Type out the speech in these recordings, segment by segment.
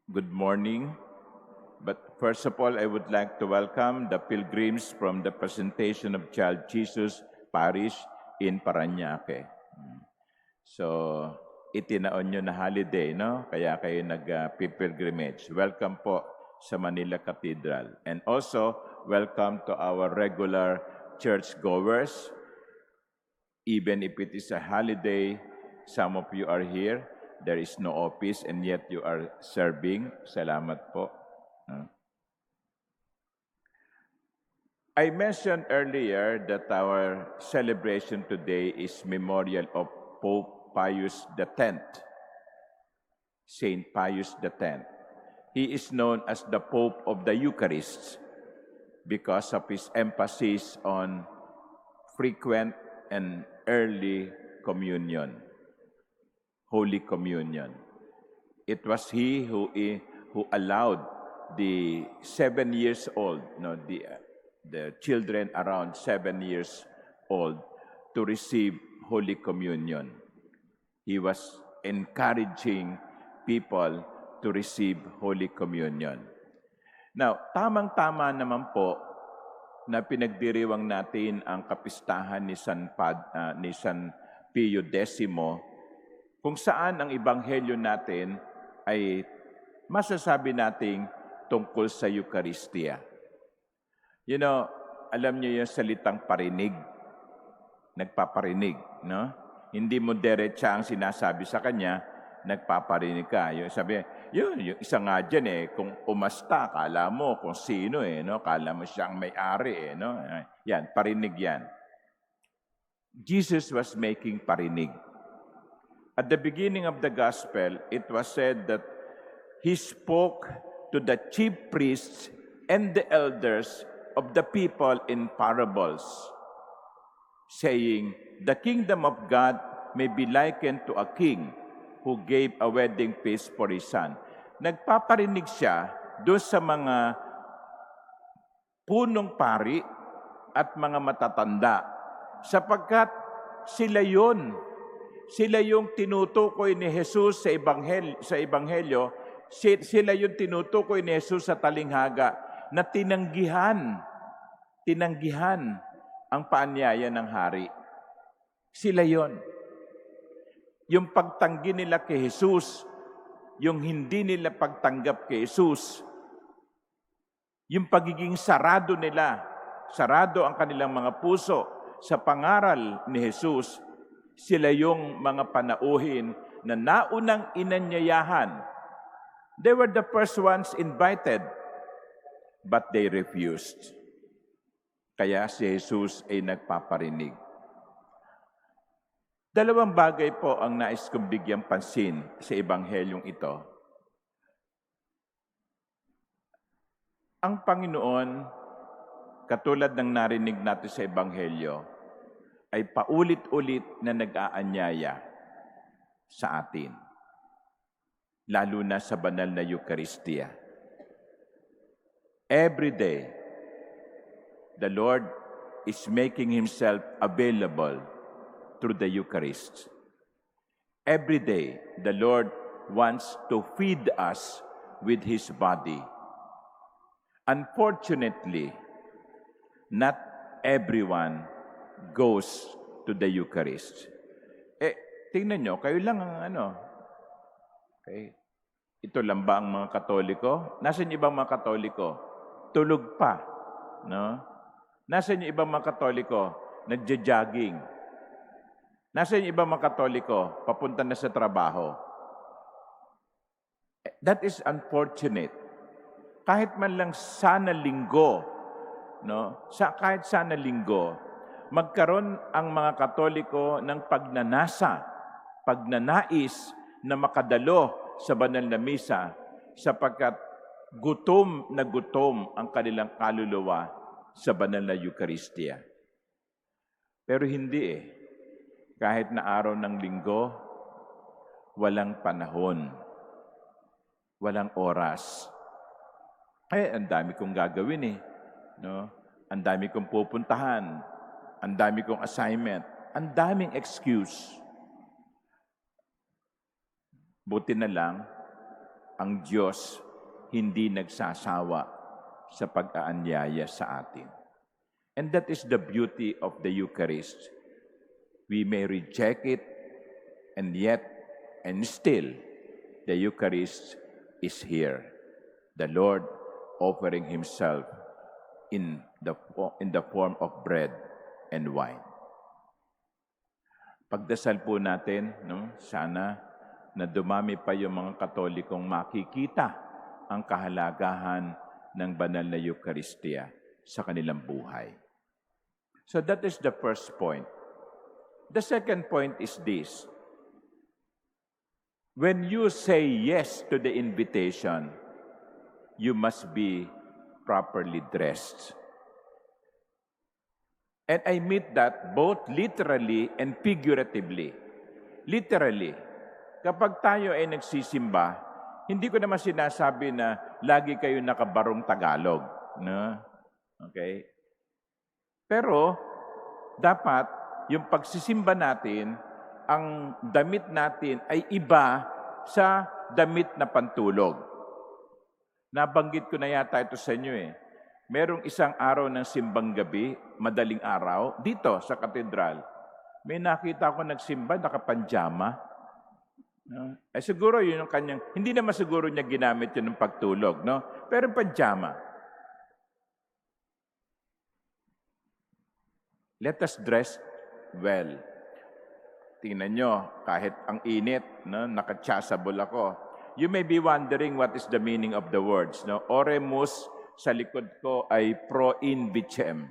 Good morning. But first of all, I would like to welcome the pilgrims from the Presentation of Child Jesus Parish in Parañaque. So, itinaon nyo na holiday, no? Kaya kayo nag-pilgrimage. Welcome po sa Manila Cathedral. And also, welcome to our regular churchgoers. Even if it is a holiday, some of you are here. There is no office and yet you are serving. Salamat po. I mentioned earlier that our celebration today is memorial of Pope Pius X, Saint Pius X. He is known as the Pope of the Eucharist because of his emphasis on frequent and early communion, Holy Communion. It was he who allowed the 7 years old, the children around 7 years old to receive Holy Communion. He was encouraging people to receive Holy Communion. Now, tamang-tama naman po na pinagdiriwang natin ang kapistahan ni San Pio X, kung saan ang ebanghelyo natin ay masasabi nating tungkol sa Eucharistia. You know, alam niyo yung salitang parinig, nagpaparinig, no? Hindi mo diretsa ang sinasabi sa kanya, nagpaparinig ka. Yung sabi, yung isa nga dyan kung umasta, kala mo kung sino no? Kala mo siyang may-ari no? Yan, parinig yan. Jesus was making parinig. At the beginning of the gospel, it was said that he spoke to the chief priests and the elders of the people in parables, saying, "The kingdom of God may be likened to a king who gave a wedding feast for his son." Nagpaparinig siya doon sa mga punong pari at mga matatanda, sapagkat sila yung tinutukoy ni Jesus sa ebanghelyo, sila yung tinutukoy ni Jesus sa talinghaga na tinanggihan ang paanyaya ng hari. Sila yon. Yung pagtanggi nila kay Jesus, yung hindi nila pagtanggap kay Jesus, yung pagiging sarado nila, sarado ang kanilang mga puso sa pangaral ni Jesus, sila yung mga panauhin na naunang inanyayahan. They were the first ones invited, but they refused. Kaya si Jesus ay nagpaparinig. Dalawang bagay po ang nais kong bigyang pansin sa ebanghelyong ito. Ang Panginoon, katulad ng narinig natin sa ebanghelyo, ay paulit-ulit na nag-aanyaya sa atin, lalo na sa banal na Eucharistia. Every day, the Lord is making Himself available through the Eucharist. Every day, the Lord wants to feed us with His body. Unfortunately, not everyone goes to the Eucharist. Tingnan nyo, kayo lang ang okay. Ito lang ba ang mga Katoliko? Nasaan yung ibang mga Katoliko? Tulog pa, no? Nasaan yung ibang mga Katoliko? Nagja-jogging. Nasaan yung ibang mga Katoliko? Papunta na sa trabaho. That is unfortunate. Kahit man lang sana linggo, no? Kahit sana linggo, magkaroon ang mga Katoliko ng pagnanais na makadalo sa banal na misa, sapagkat gutom na gutom ang kanilang kaluluwa sa banal na Eucharistia. Pero hindi Kahit na araw ng linggo, walang panahon, walang oras. Ang dami kong gagawin no? Ang dami kong pupuntahan, ang dami kong assignment, ang daming excuse. Buti na lang, ang Diyos hindi nagsasawa sa pag-aanyaya sa atin. And that is the beauty of the Eucharist. We may reject it, and yet, and still, the Eucharist is here. The Lord offering Himself in the form of bread and wine. Pagdasal po natin, no, sana na dumami pa yung mga Katolikong makikita ang kahalagahan ng banal na Eucharistia sa kanilang buhay. So that is the first point. The second point is this. When you say yes to the invitation, you must be properly dressed. And I mean that both literally and figuratively. Literally, kapag tayo ay nagsisimba, hindi ko naman sinasabi na lagi kayo nakabarong Tagalog. No? Okay? Pero, dapat, yung pagsisimba natin, ang damit natin ay iba sa damit na pantulog. Nabanggit ko na yata ito sa inyo eh. Merong isang araw ng simbang gabi, madaling araw, dito sa katedral. May nakita ko nagsimba, nakapanjama. Siguro yun yung kanyang, hindi naman siguro niya ginamit yun ng pagtulog, no? Pero panjama. Let us dress well. Tingnan nyo, kahit ang init, no, nakatsasabol ako. You may be wondering what is the meaning of the words. No? Oremus, sa likod ko ay pro invicem.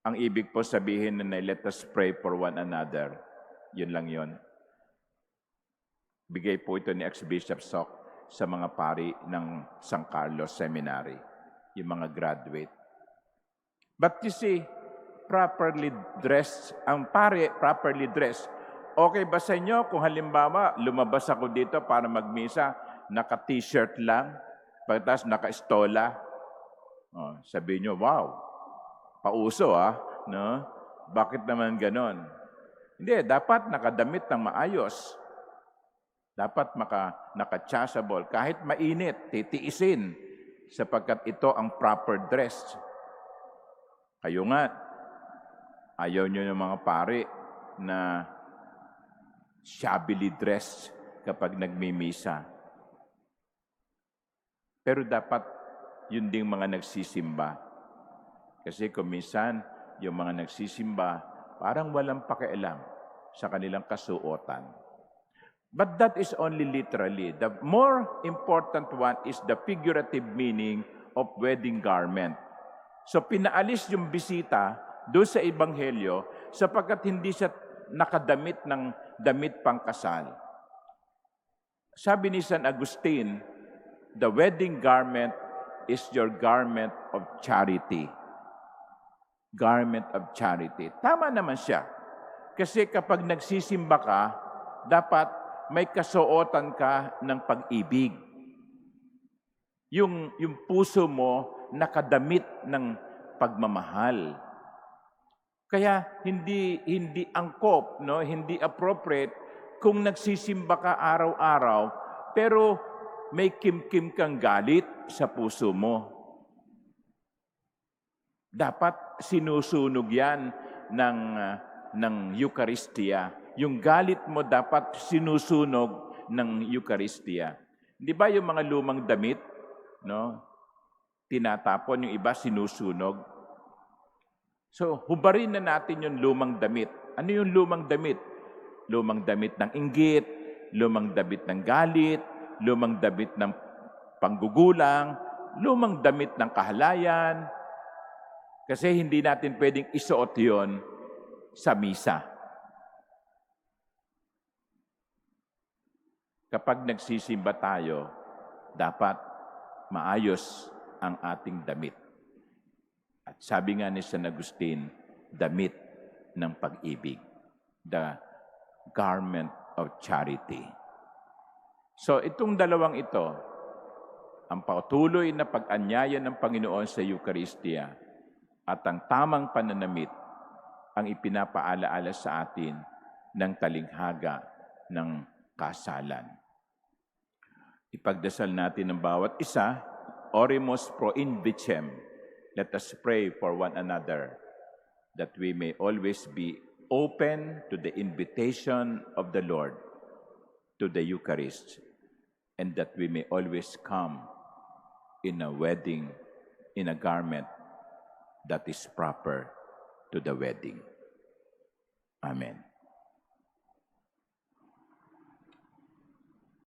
Ang ibig po sabihin na let us pray for one another. Yun lang yun. Bigay po ito ni Archbishop Sok sa mga pari ng San Carlos Seminary, yung mga graduate. But you see, properly dressed, ang pari properly dressed. Okay ba sa inyo kung halimbawa lumabas ako dito para magmisa, naka-t-shirt lang, pagkatapos naka-estola? Sabihin nyo, wow, pauso no? Bakit naman ganon? Hindi, dapat nakadamit ng maayos. Dapat naka-chasuble. Kahit mainit, titiisin sapagkat ito ang proper dress. Kayo nga, ayaw nyo ng mga pari na shabbily dressed kapag nagmimisa. Pero dapat yun ding mga nagsisimba. Kasi kung minsan, yung mga nagsisimba, parang walang pakialam sa kanilang kasuotan. But that is only literally. The more important one is the figurative meaning of wedding garment. So pinaalis yung bisita doon sa Ebanghelyo sapagkat hindi siya nakadamit ng damit pangkasal. Sabi ni San Agustin, the wedding garment is your garment of charity. Garment of charity. Tama naman siya. Kasi kapag nagsisimba ka, dapat may kasuotan ka ng pag-ibig. Yung puso mo nakadamit ng pagmamahal. Kaya hindi angkop, no? Hindi appropriate kung nagsisimba ka araw-araw, pero may kim-kim kang galit sa puso mo. Dapat sinusunog yan ng Eucharistia. Yung galit mo dapat sinusunog ng Eucharistia. Di ba yung mga lumang damit, no? Tinatapon, yung iba sinusunog. So, hubarin na natin yung lumang damit. Ano yung lumang damit? Lumang damit ng inggit, lumang damit ng galit, lumang damit ng panggugulang, lumang damit ng kahalayan. Kasi hindi natin pwedeng isuot yun sa misa. Kapag nagsisimba tayo, dapat maayos ang ating damit. At sabi nga ni San Agustin, damit ng pag-ibig. The garment of charity. So itong dalawang ito, ang patuloy na pag-anyaya ng Panginoon sa Eucharistia at ang tamang pananamit ang ipinapaalaala sa atin ng talinghaga ng kasalan. Ipagdasal natin ang bawat isa. Oremus pro invicem. Let us pray for one another that we may always be open to the invitation of the Lord to the Eucharist, and that we may always come in a wedding, in a garment that is proper to the wedding. Amen.